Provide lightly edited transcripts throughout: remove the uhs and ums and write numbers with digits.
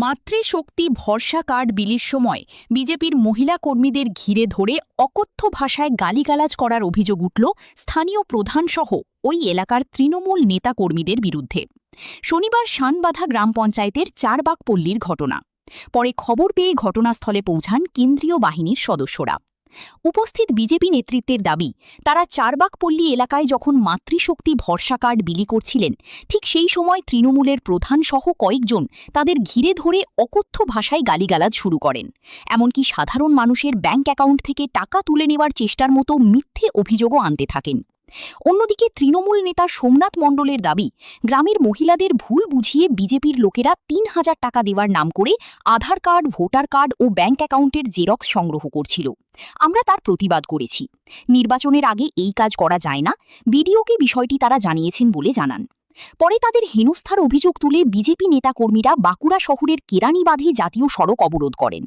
মাতৃশক্তি ভরসা কার্ড বিলির সময় বিজেপির মহিলা কর্মীদের ঘিরে ধরে অকথ্য ভাষায় গালিগালাজ করার অভিযোগ উঠল স্থানীয় প্রধানসহ ওই এলাকার তৃণমূল নেতাকর্মীদের বিরুদ্ধে। শনিবার শানবাঁধা গ্রাম পঞ্চায়েতের চারবাগপল্লীর ঘটনা। পরে খবর পেয়ে ঘটনাস্থলে পৌঁছান কেন্দ্রীয় বাহিনীর সদস্যরা। উপস্থিত বিজেপি নেতৃত্বের দাবি, তারা চারবাগপল্লী এলাকায় যখন মাতৃশক্তি ভরসা কার্ড বিলি করছিলেন, ঠিক সেই সময় তৃণমূলের প্রধানসহ কয়েকজন তাদের ঘিরে ধরে অকথ্য ভাষায় গালিগালাজ শুরু করেন। এমনকি সাধারণ মানুষের ব্যাংক অ্যাকাউন্ট থেকে টাকা তুলে নেওয়ার চেষ্টার মতো মিথ্যে অভিযোগও আনতে থাকেন। অন্যদিকে তৃণমূল নেতা সোমনাথ মণ্ডলের দাবি, গ্রামের মহিলাদের ভুল বুঝিয়ে বিজেপির লোকেরা ৩,০০০ টাকা দেওয়ার নাম করে আধার কার্ড, ভোটার কার্ড ও ব্যাংক অ্যাকাউন্টের জেরক্স সংগ্রহ করছিল। আমরা তার প্রতিবাদ করেছি। নির্বাচনের আগে এই কাজ করা যায় না। বিডিওকে বিষয়টি তারা জানিয়েছেন বলে জানান। পরে তাদের হেনস্থার অভিযোগ তুলে বিজেপি নেতাকর্মীরা বাঁকুড়া শহরের কেরানীবাঁধে জাতীয় সড়ক অবরোধ করেন।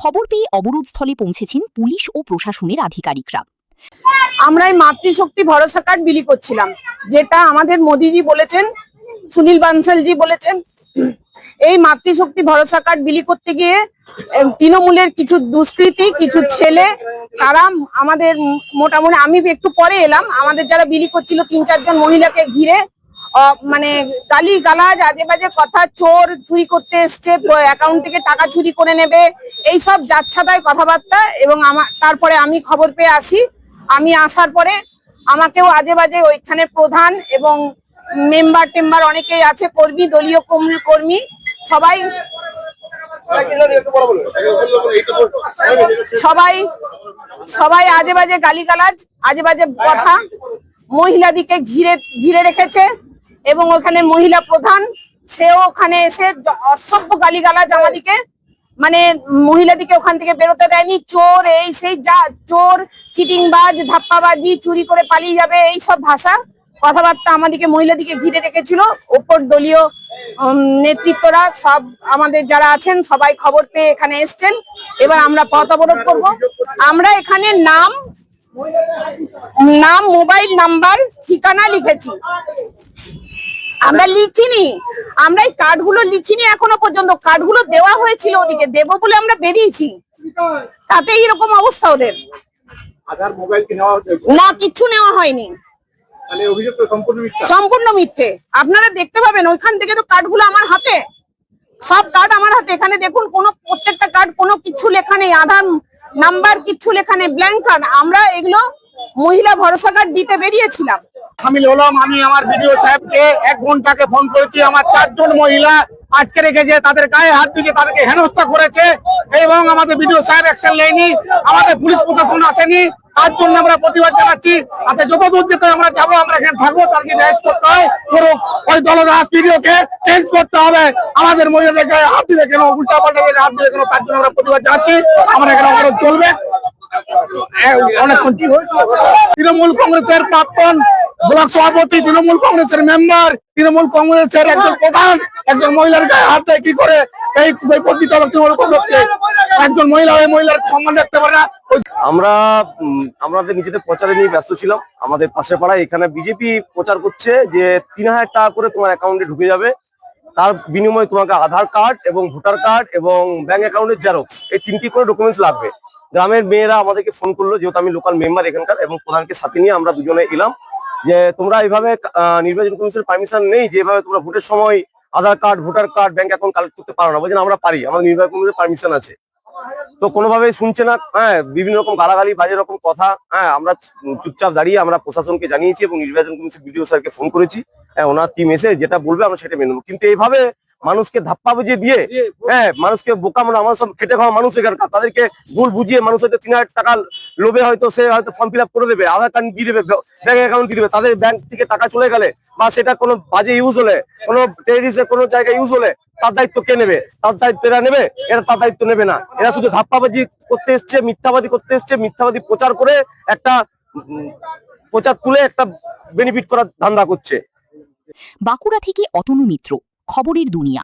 খবর পেয়ে অবরোধস্থলে পৌঁছেছেন পুলিশ ও প্রশাসনের আধিকারিকরা। আমরা এই মাতৃশক্তি ভরসা কার্ড বিলি করছিলাম, যেটা আমাদের মোদিজি বলেছেন, সুনীল বানসালজি বলেছেন। এই মাতৃশক্তি ভরসা কার্ড বিলি করতে গিয়ে তৃণমূলের কিছু দুষ্কৃতী, কিছু ছেলে, তারা আমাদের মোটামুটি, আমি একটু পরে এলাম, আমাদের যারা বিলি করছিল ৩-৪ জন মহিলাকে ঘিরে মানে গালি গালাজ, আজে বাজে কথা, চোর, চুরি করতে এসছে, অ্যাকাউন্ট থেকে টাকা চুরি করে নেবে, এইসব যাচ্ছাতাই কথাবার্তা। এবং তারপরে আমি খবর পেয়ে আসি। আমি আসার পরে আমাকেও আজে বাজে ওইখানে প্রধান এবং মেম্বার টেম্বার অনেকেই আছে, কর্মী, দলীয় কর্মী, সবাই সবাই আজে বাজে গালিগালাজ, আজে বাজে কথা মহিলাদিকে ঘিরে রেখেছে। এবং ওখানে মহিলা প্রধান, সেও ওখানে এসে অসভ্য গালিগালাজ আমাদিকে, মানে মহিলাদিকে ওখান থেকে বেরোতে দেয়নি। চোর, এই সেই, যা চোর, চিটিংবাজ, ধাপ্পাবাজি, চুরি করে পালিয়ে যাবে, এই সব ভাষা কথাবার্তা আমাদেরকে মহিলাদিকে ঘিরে রেখেছিল। ওপর দলীয় নেতৃত্বরা সব আমাদের যারা আছেন সবাই খবর পেয়ে এখানে এসছেন। এবার আমরা পথ অবরোধ করব। আমরা এখানে নাম, মোবাইল নাম্বার, ঠিকানা লিখেছি। আমরা লিখিনি, আমরা এই কার্ডগুলো লিখিনি এখনো পর্যন্ত। কার্ডগুলো দেওয়া হয়েছিল, ওদিকে দেবো বলে আমরা বেরিয়েছি, তাতে এইরকম অবস্থা ওদের। না, কিচ্ছু নেওয়া হয়নি, সম্পূর্ণ মিথ্যে। আপনারা দেখতে পাবেন ওইখান থেকে তো কার্ডগুলো আমার হাতে, সব কার্ড আমার হাতে। এখানে দেখুন, প্রত্যেকটা কার্ড কোনো কিছু লেখা নেই, আধার নাম্বার কিচ্ছু লেখা নেই, ব্ল্যাঙ্ক কার্ড। আমরা এগুলো মহিলা ভরসা কার্ড দিতে বেরিয়েছিলাম। সামিল হলাম। আমি আমার বিডিও সাহেবকে 1 ঘন্টাকে ফোন করেছি। আমার 4 জন মহিলা আটকে রেখেছে, তাদের গায়ে হাত দিয়ে তাদেরকে হেনস্থা করেছে এবং আমাদের বিডিও সাহেব অ্যাকশন নেয়নি, আমাদের পুলিশ প্রশাসন আসেনি। তার জন্য আমরা প্রতিবাদ জানাচ্ছি। তাতে যত দূর যেতে আমরা যাবো, আমরা এখানে থাকবো, তার কি রেস্ট করতে হয় করুক। ওই দলদাস ভিডিওকে চেঞ্জ করতে হবে। আমাদের মহিলাদের গায়ে হাত দিলে কেন, উল্টা পাল্টা হাত দিলে কেন, তার জন্য আমরা প্রতিবাদ জানাচ্ছি। আমরা এখানে অবরোধ চলবে। তৃণমূল কংগ্রেসের প্রাক্তন ব্লক সভাপতি, তৃণমূল কংগ্রেসের মেম্বার, তৃণমূল কংগ্রেসের একজন প্রধান একজন মহিলার গায়ে হাত দেয় কি করে? এই পতিত তৃণমূল কংগ্রেসকে একজন মহিলা ওই মহিলার সম্মান রাখতে পারে না। আমাদের নিজেদের প্রচারে নিয়ে ব্যস্ত ছিলাম। আমাদের পাশের পাড়ায় এখানে বিজেপি প্রচার করছে যে ৩,০০০ টাকা করে তোমার অ্যাকাউন্টে ঢুকে যাবে, তার বিনিময়ে তোমাকে আধার কার্ড এবং ভোটার কার্ড এবং ব্যাংক অ্যাকাউন্টের জেরক্স, এই 3টি করে ডকুমেন্টস লাগবে। গ্রামের মেয়েরা আমাদেরকে ফোন করলো, যেহেতু আমি লোকাল মেম্বার এখানকার এবং প্রধানকে সাথে নিয়ে আমরা দুজনে এলাম, যে তোমরা এইভাবে নির্বাচন কমিশনের পারমিশন নেই, যেভাবে তোমরা ভোটের সময় Aadhaar card, voter card, bank account collect করতে পারো না। বলছেন আমরা পারি, আমাদের নির্বাচন কমিশনের পারমিশন আছে। তো কোনোভাবেই শুনছে না। বিভিন্ন রকম গালাগালি, বাজে রকম কথা। আমরা চুপচাপ দাঁড়িয়ে আমরা প্রশাসনকে জানিয়েছি এবং নির্বাচন কমিশন বিডিও স্যারকে ফোন করেছি। ওনার টিম এসে যেটা বলবে আমরা সেটা মেনে নেবো। কিন্তু এইভাবে মানুষকে ধাপ্পা বুঝিয়ে দিয়ে, মানুষকে বোকা মনে, আমার সব খেটে খাওয়া মানুষ এখানকার, তাদেরকে ভুল বুঝিয়ে মানুষ হয়তো ৩,০০০ টাকা লোভে হয়তো সে হয়তো ফর্ম ফিল আপ করে দেবে, আধার কার্ড দিয়ে দেবে, ব্যাংক অ্যাকাউন্ট দিয়ে দেবে। তাদের ব্যাংক থেকে টাকা চলে গেলে বা সেটা কোনো বাজে ইউজ হলে, কোনো টেররিস্টের কোনো জায়গায় ইউজ হলে তার দায়িত্ব কে নেবে? তার দায়িত্ব এরা নেবে? এরা তার দায়িত্ব নেবে না। এরা শুধু ধাপ্পাবাজি করতে এসছে, মিথ্যাবাদী করতে এসছে, মিথ্যাবাদী প্রচার করে একটা প্রচার তুলে একটা বেনিফিট করার ধান্দা করছে। বাঁকুড়া থেকে অতনু মিত্র, খবরের দুনিয়া।